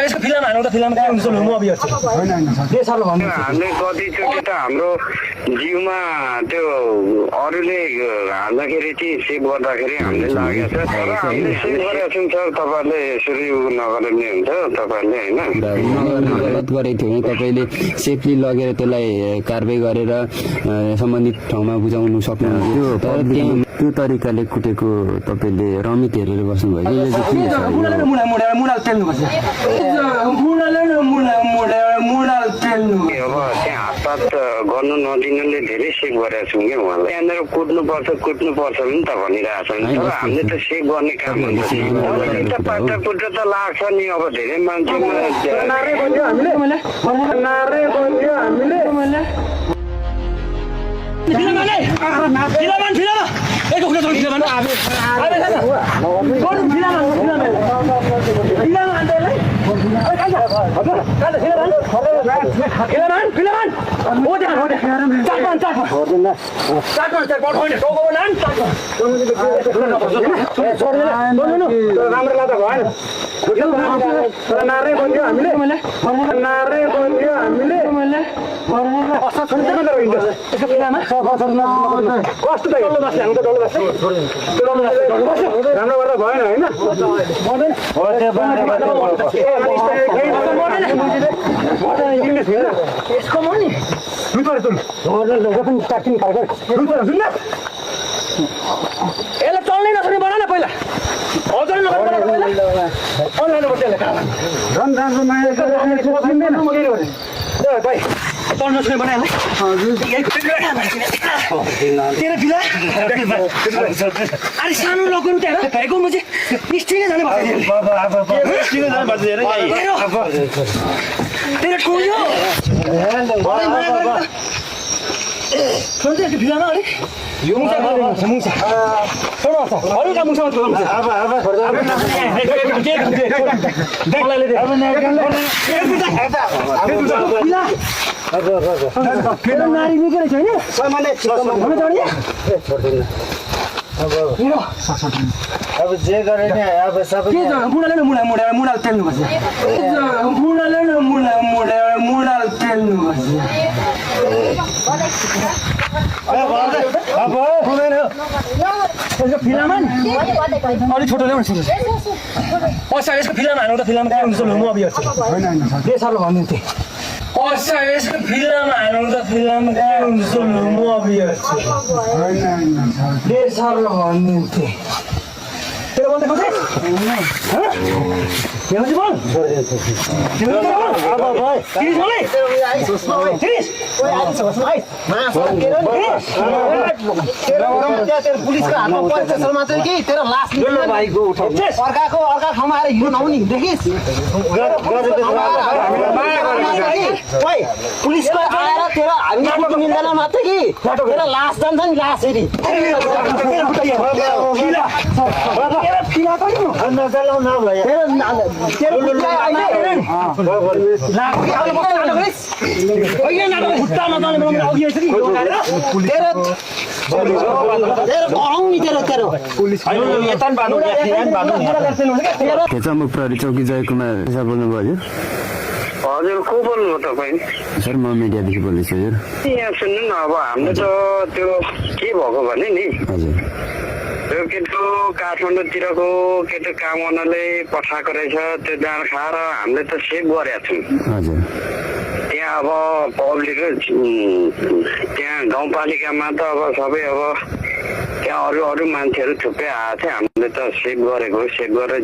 यसको फिल्म हाल्नु त फिल्म के हुन्छ म अभियर छु के सरले भन्नु हामीले कतिचोटि त हाम्रो जिउमा त्यो अरूले हाल्दाखेरि चाहिँ सेभ गर्दाखेरि हामीले लागेको छ तर हामीले सेभ गरेका छौँ सर तपाईँहरूले यसरी नगर्ने हुन्छ तपाईँहरूले होइन गलत गरेको थियो भने तपाईँले सेफली लगेर त्यसलाई कारबाही गरेर सम्बन्धित ठाउँमा बुझाउनु सक्नुहुन्थ्यो तर त्यो तरिकाले कुटेको तपाईँले रमित हेरेर बस्नुभयो अब त्यहाँ हातपात गर्नु नदिनुले धेरै सेभ गरेका छौँ कि उहाँलाई त्यहाँनिर कुट्नुपर्छ पनि त भनिरहेको छ तर हामीले त सेभ गर्ने काम हुन्छ नि पाटा कुट्टा त लाग्छ नि अब धेरै राम्रो गर्दा भएन यसलाई चल्नै नसक्ने बना न पहिला चल्न बनाए तेरो फिला अरे सानो लगेर त्यहाँ भएको म चाहिँ स्ट्रिङै जाने तेरो टोयो फिलामा अलिक यो मुसा अरूका मुसा नारी निकै छैन अब जे गरे नि अब सबै मुडाले मुडाल तेल्नुपर्छ मुडाले मुडाल तेल्नुपर्छ अब हुँदैन यसको फिल्ममा नि अलिक छोटो ल्याउनु सुरु यसको फिल्म हाल्नु त फिल्म के हुन्छ म अभियर छु के सरले भन्नुहुन्थ्यो यसको फिल्म हाल्नु त फिल्म के हुन्छ म अभियर छु के सरले भन्नुहुन्थ्यो तेरो बोल्दै खोजे के हुन्छ बोल अब भाइ तिरिस बोले तिरिस तेरो पुलिसको हातमा पर्छ मात्रै कि तेरो लास भाइको अर्का ठाउँमा आएर हिँड्नु नहुने देखिस् पुलिसको आएर तेरो हामी मिल्दैन मात्रै कि तेरो लास जान्छ नि लास फेरि खेचामुख प्रहरी चौकी जय कुमार बोल्नुभयो हजुर को बोल्नु तपाईँ सर म मिडियादेखि बोल्दैछु हजुर यहाँ सुन्नु न अब हाम्रो त त्यो के भएको भने नि हजुर त्यो केटो काठमाडौँतिरको केटो काम गर्नले पठाएको रहेछ त्यो जाँड खाएर हामीले त सेभ गरेका छौँ हजुर त्यहाँ अब पब्लिक त्यहाँ गाउँपालिकामा त अब सबै अब त्यहाँ अरू मान्छेहरू थुप्रै आएको थियो हामीले त सेभ गरेको सेभ गरेर